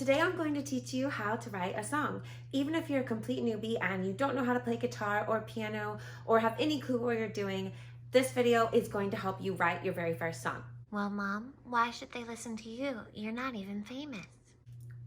Today I'm going to teach you how to write a song. Even if you're a complete newbie and you don't know how to play guitar or piano or have any clue what you're doing, this video is going to help you write your very first song. Well, Mom, why should they listen to you? You're not even famous.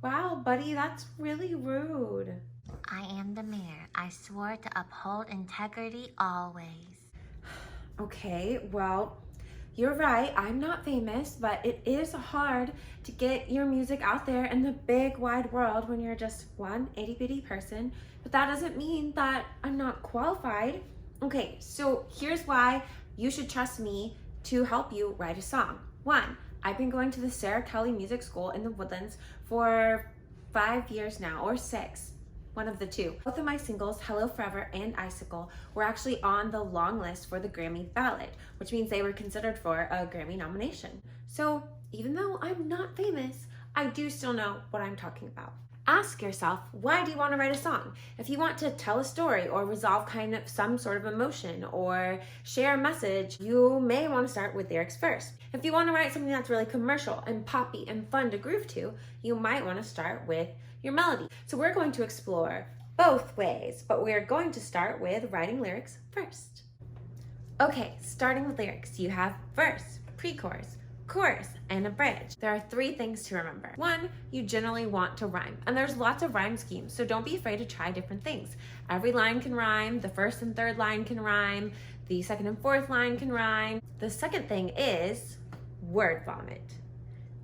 Wow, buddy, that's really rude. I am the mayor. I swore to uphold integrity always. Okay, well, you're right, I'm not famous, but it is hard to get your music out there in the big wide world when you're just one itty-bitty person, but that doesn't mean that I'm not qualified. Okay, so here's why you should trust me to help you write a song. One, I've been going to the Sarah Kelly Music School in the Woodlands for 5 years now, or 6. One of the two. Both of my singles, Hello Forever and Icicle, were actually on the long list for the Grammy ballot, which means they were considered for a Grammy nomination. So even though I'm not famous, I do still know what I'm talking about. Ask yourself, why do you want to write a song? If you want to tell a story or resolve kind of some sort of emotion or share a message, you may want to start with lyrics first. If you want to write something that's really commercial and poppy and fun to groove to, you might want to start with your melody. So we're going to explore both ways, but we're going to start with writing lyrics first. Okay, starting with lyrics, you have verse, pre-chorus, chorus, and a bridge. There are 3 things to remember. 1, you generally want to rhyme, and there's lots of rhyme schemes, so don't be afraid to try different things. Every line can rhyme, the first and third line can rhyme, the second and fourth line can rhyme. The second thing is word vomit.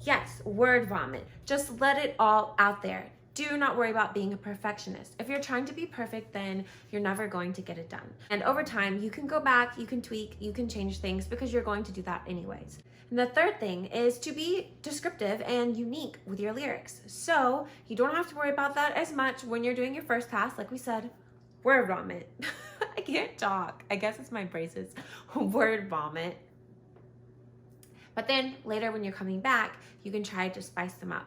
Yes, word vomit. Just let it all out there. Do not worry about being a perfectionist. If you're trying to be perfect, then you're never going to get it done. And over time, you can go back, you can tweak, you can change things because you're going to do that anyways. And the third thing is to be descriptive and unique with your lyrics. So you don't have to worry about that as much when you're doing your first pass. Like we said, word vomit. I can't talk. I guess it's my braces. Word vomit. But then later when you're coming back, you can try to spice them up.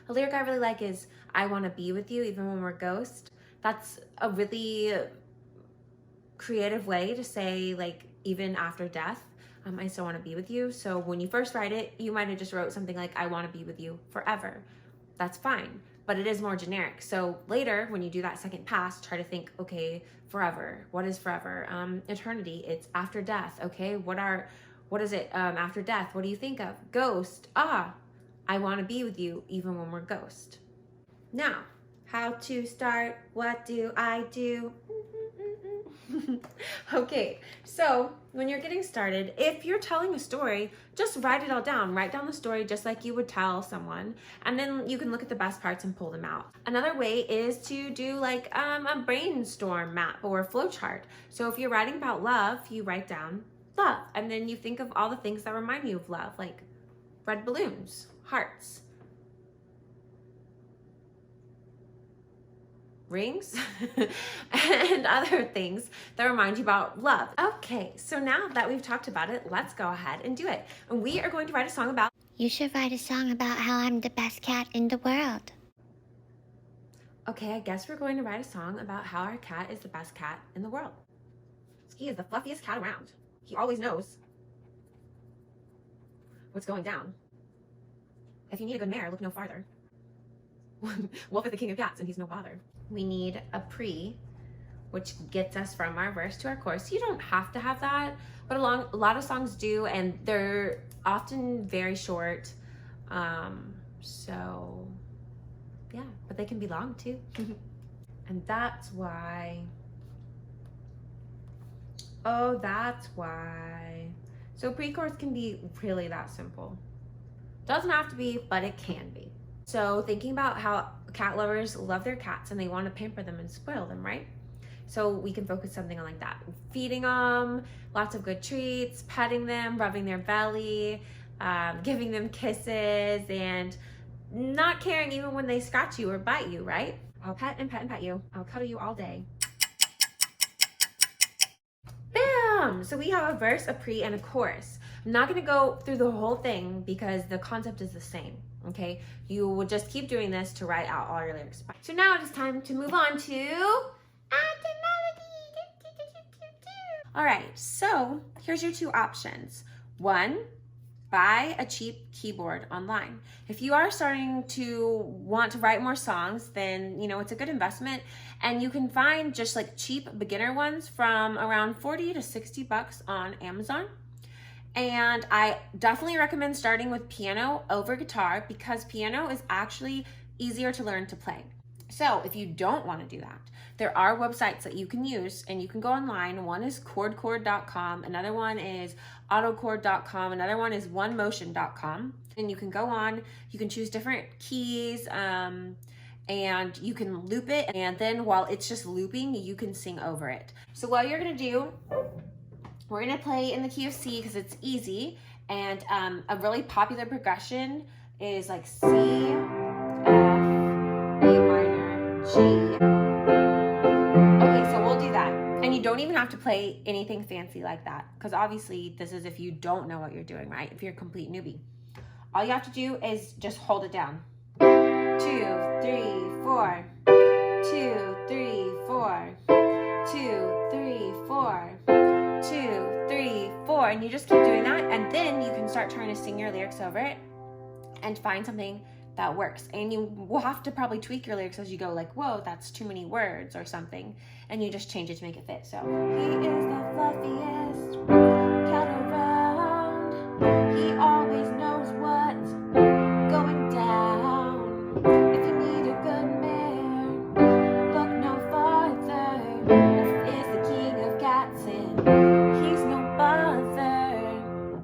A lyric I really like is, I want to be with you even when we're ghost. That's a really creative way to say, like, even after death, I still want to be with you. So when you first write it, you might have just wrote something like, I want to be with you forever. That's fine, but it is more generic. So later, when you do that second pass, try to think, okay, forever. What is forever? Eternity. It's after death. Okay, what is it after death? What do you think of? Ghost. I want to be with you even when we're ghost. Now, how to start? What do I do? Okay, so when you're getting started, if you're telling a story, just write it all down. Write down the story just like you would tell someone, and then you can look at the best parts and pull them out. Another way is to do like a brainstorm map or a flowchart. So if you're writing about love, you write down love, and then you think of all the things that remind you of love, like red balloons, hearts, rings, and other things that remind you about love. Okay, so now that we've talked about it, let's go ahead and do it. And we are going to write a song about... You should write a song about how I'm the best cat in the world. Okay, I guess we're going to write a song about how our cat is the best cat in the world. He is the fluffiest cat around. He always knows what's going down. If you need a good mayor, look no farther. Wolf is the king of cats and he's no bother. We need a pre, which gets us from our verse to our chorus. You don't have to have that, but a lot of songs do, and they're often very short. So yeah, but they can be long too. And that's why, So pre-chorus can be really that simple. Doesn't have to be, but it can be. So thinking about how cat lovers love their cats and they want to pamper them and spoil them, right? So we can focus something on like that. Feeding them, lots of good treats, petting them, rubbing their belly, giving them kisses, and not caring even when they scratch you or bite you, right? I'll pet and pet and pet you. I'll cuddle you all day. Bam! So we have a verse, a pre, and a chorus. I'm not gonna go through the whole thing because the concept is the same, okay? You will just keep doing this to write out all your lyrics. So now it is time to move on to add the melody. All right, so here's your 2 options. 1, buy a cheap keyboard online. If you are starting to want to write more songs, then it's a good investment, and you can find just like cheap beginner ones from around 40 to 60 bucks on Amazon. And I definitely recommend starting with piano over guitar because piano is actually easier to learn to play. So if you don't want to do that, there are websites that you can use, and you can go online. One is chordchord.com, another one is autochord.com, another one is onemotion.com. And you can go on, you can choose different keys, and you can loop it, and then while it's just looping, you can sing over it. So what you're gonna do, we're gonna play in the key of C because it's easy, and a really popular progression is like C, F, A minor, G. Okay, so we'll do that. And you don't even have to play anything fancy like that, because obviously this is if you don't know what you're doing, right? If you're a complete newbie. All you have to do is just hold it down. 2, 3, 4. 2, 3, 4. 2, 3, 4. 2, 3, 4. And you just keep doing that, and then you can start trying to sing your lyrics over it and find something that works. And you will have to probably tweak your lyrics as you go, like, whoa, that's too many words or something, and you just change it to make it fit. So he is the fluffiest cat around, he always knows what's going down. If you need a good mare, look no farther. This is the king of cats and he's no bother.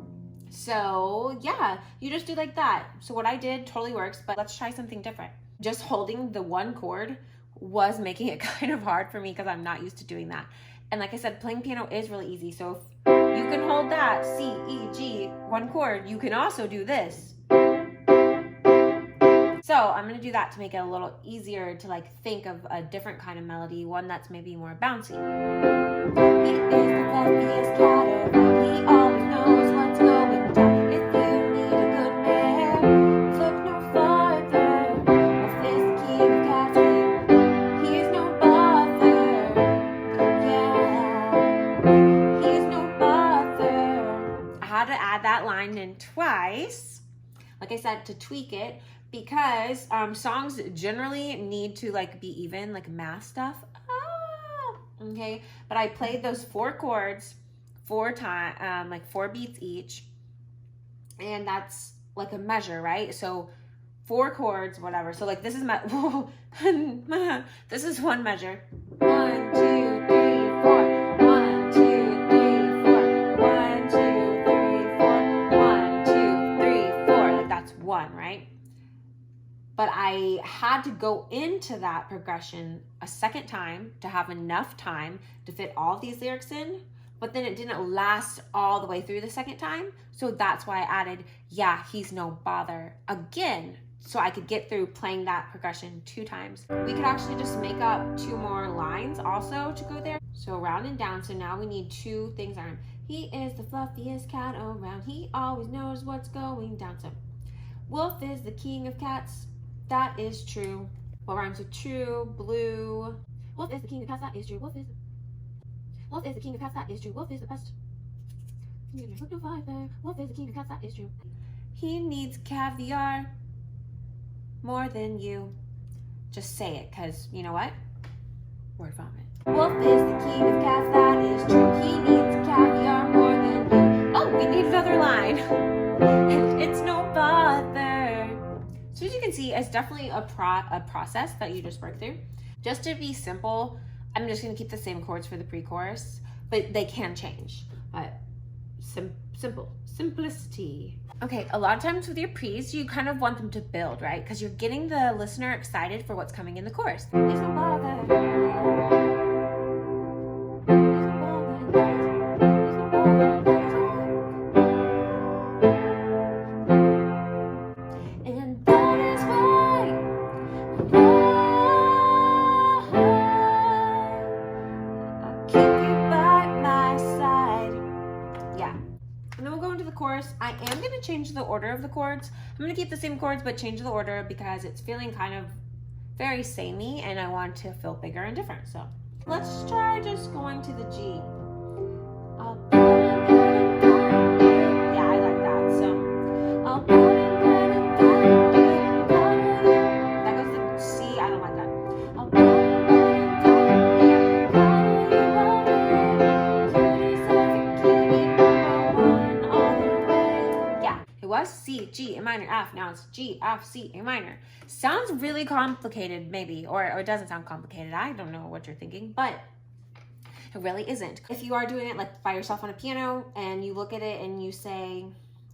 So yeah, you just do like that. So what I did totally works, but let's try something different. Just holding the one chord was making it kind of hard for me because I'm not used to doing that. And like I said, playing piano is really easy. So if you can hold that C, E, G, one chord, you can also do this. So I'm gonna do that to make it a little easier to like think of a different kind of melody, one that's maybe more bouncy. He is the fluffiest cat around, he always knows what's going down. If you need a good mare, look no farther. If it's the king of cats, he is no bother. Yeah, he is no bother. I had to add that line in twice, like I said, to tweak it, because songs generally need to like be even, like math stuff. Okay, but I played those 4 chords 4 times, like 4 beats each, and that's like a measure, right? So 4 chords, whatever. So like this is my this is one measure. 1, 2, 3, 4. 1, 2, 3, 4. 1, 2, 3, 4. 1, 2, 3, 4. Like that's 1, right? But I had to go into that progression a second time to have enough time to fit all of these lyrics in, but then it didn't last all the way through the second time. So that's why I added, yeah, he's no bother again, so I could get through playing that progression 2 times. We could actually just make up 2 more lines also to go there. So round and down, so now we need 2 things on him. He is the fluffiest cat around, he always knows what's going down. So Wolf is the king of cats. That is true. What rhymes with true? Blue. Wolf is the king of cats. That is true. Wolf is the king of cats. That is true. Wolf is the best. Look no farther. Wolf is the king of cats. That is true. He needs caviar more than you. Just say it, cause you know what? Word vomit. Wolf is the king of cats. That is true. He needs caviar more than you. Oh, we need another line. And it's no bother. So as you can see, it's definitely a process that you just work through. Just to be simple, I'm just gonna keep the same chords for the pre-chorus, but they can change. But simplicity. Okay, a lot of times with your pre's, you kind of want them to build, right? Because you're getting the listener excited for what's coming in the chorus. There's no bother. I am going to change the order of the chords. I'm going to keep the same chords, but change the order because it's feeling kind of very samey and I want to feel bigger and different. So let's try just going to the G. Yeah, I like that. So minor, F. Now it's G, F, C, A minor. Sounds really complicated, maybe, or it doesn't sound complicated. I don't know what you're thinking, but it really isn't. If you are doing it like by yourself on a piano and you look at it and you say,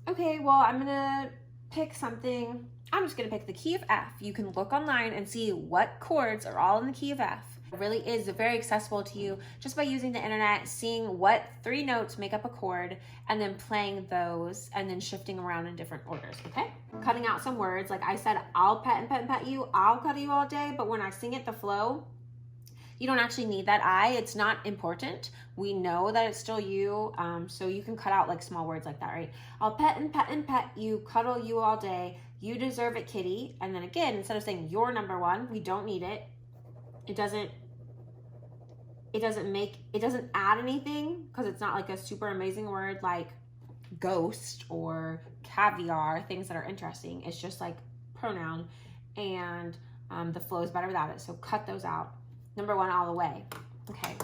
okay, well, I'm gonna pick something. I'm just gonna pick the key of F. You can look online and see what chords are all in the key of F. It really is very accessible to you just by using the internet, seeing what 3 notes make up a chord, and then playing those and then shifting around in different orders, okay? Cutting out some words. Like I said, I'll pet and pet and pet you. I'll cuddle you all day, but when I sing it the flow, you don't actually need that I. It's not important. We know that it's still you, so you can cut out like small words like that, right? I'll pet and pet you, cuddle you all day. You deserve it, kitty. And then again, instead of saying you're number one, we don't need it. It doesn't add anything because it's not like a super amazing word like ghost or caviar, things that are interesting. It's just like pronoun, and the flow is better without it. So cut those out. Number one all the way. Okay.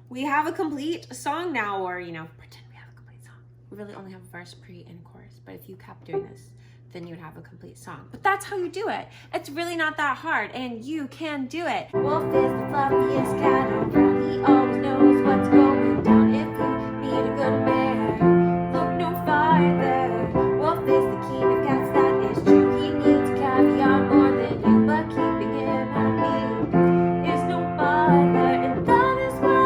We have a complete song now, or pretend we have a complete song. We really only have a verse, pre, and chorus, but if you kept doing this, then you would have a complete song. But that's how you do it. It's really not that hard, and you can do it. Wolf is the fluffiest cat around. He always knows what's going down. If you need a good mare, look no farther. Wolf is the king of cats, that is true. He needs caviar more than you, but keeping him happy is no bother, and that is why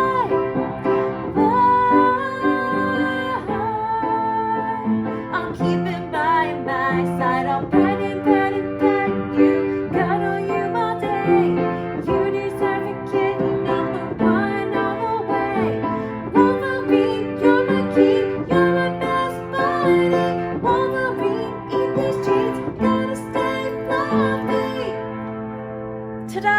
I'll keep him by my side. I'll pet him, pet him, pet you, cuddle you all day. You deserve a kitty, number one all the way. Wolverine, you're my king, you're my best buddy. Wolverine, eat these treats, gotta stay fluffy. Ta-da!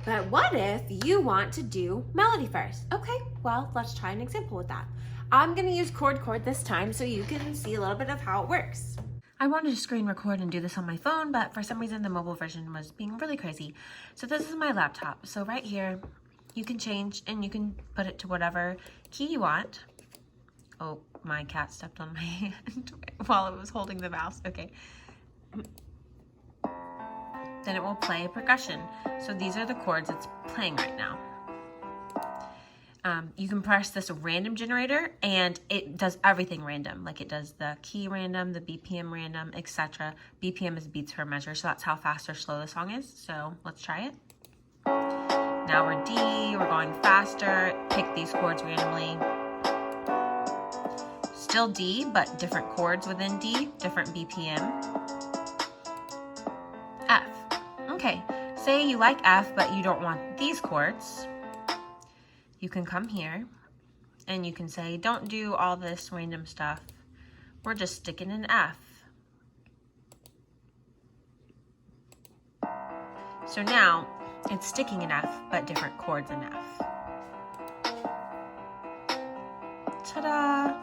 But what if you want to do melody first? Okay, well, let's try an example with that. I'm gonna use ChordChord this time so you can see a little bit of how it works. I wanted to screen record and do this on my phone, but for some reason the mobile version was being really crazy. So this is my laptop. So right here, you can change and you can put it to whatever key you want. Oh, my cat stepped on my hand while it was holding the mouse. Okay. Then it will play a percussion. So these are the chords it's playing right now. You can press this random generator and it does everything random. Like it does the key random, the BPM random, etc. BPM is beats per measure, so that's how fast or slow the song is. So let's try it. Now we're D, we're going faster. Pick these chords randomly. Still D, but different chords within D, different BPM. F. Okay, say you like F, but you don't want these chords. You can come here and you can say, don't do all this random stuff. We're just sticking in F. So now it's sticking in F, but different chords in F. Ta-da!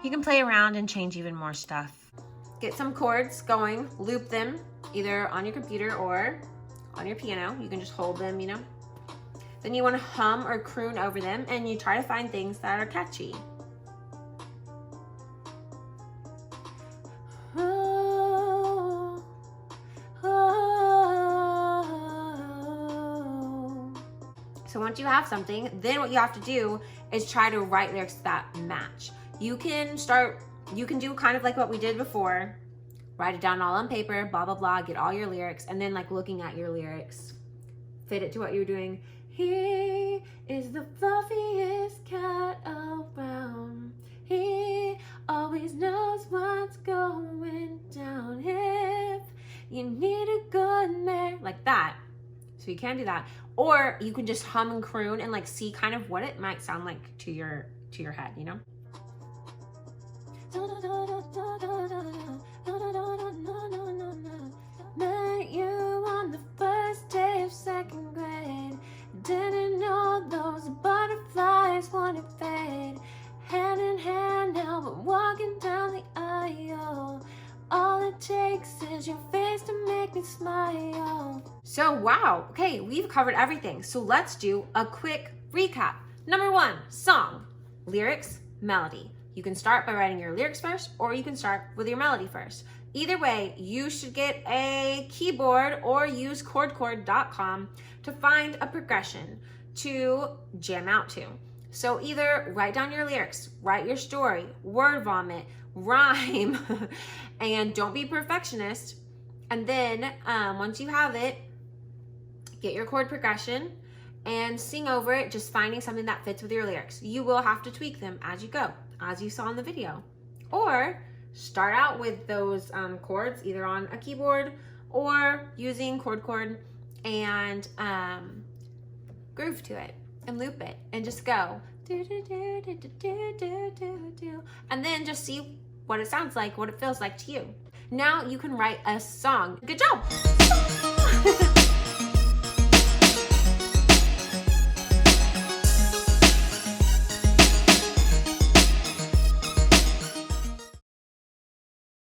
You can play around and change even more stuff. Get some chords going, loop them, either on your computer or on your piano. You can just hold them, Then you want to hum or croon over them, and you try to find things that are catchy. Oh, oh. So once you have something, then what you have to do is try to write lyrics that match. You can do kind of like what we did before. Write it down all on paper, blah, blah, blah, get all your lyrics, and then like looking at your lyrics, fit it to what you're doing. He is the fluffiest cat around. He always knows what's going down. If you need a good mare, like that. So you can do that. Or you can just hum and croon and like see kind of what it might sound like to your head, Met you on the first day of second grade. always wanted fade. Hand in hand now, we're walking down the aisle. All it takes is your face to make me smile. So wow, okay, we've covered everything. So let's do a quick recap. Number 1, song, lyrics, melody. You can start by writing your lyrics first, or you can start with your melody first. Either way, you should get a keyboard or use ChordChord.com to find a progression to jam out to. So either write down your lyrics, write your story, word vomit, rhyme, and don't be perfectionist. And then once you have it, get your chord progression and sing over it, just finding something that fits with your lyrics. You will have to tweak them as you go, as you saw in the video. Or start out with those chords either on a keyboard or using ChordChord and groove to it and loop it and just go do do do do do do do do, and then just see what it sounds like, what it feels like to you. Now you can write a song. Good job.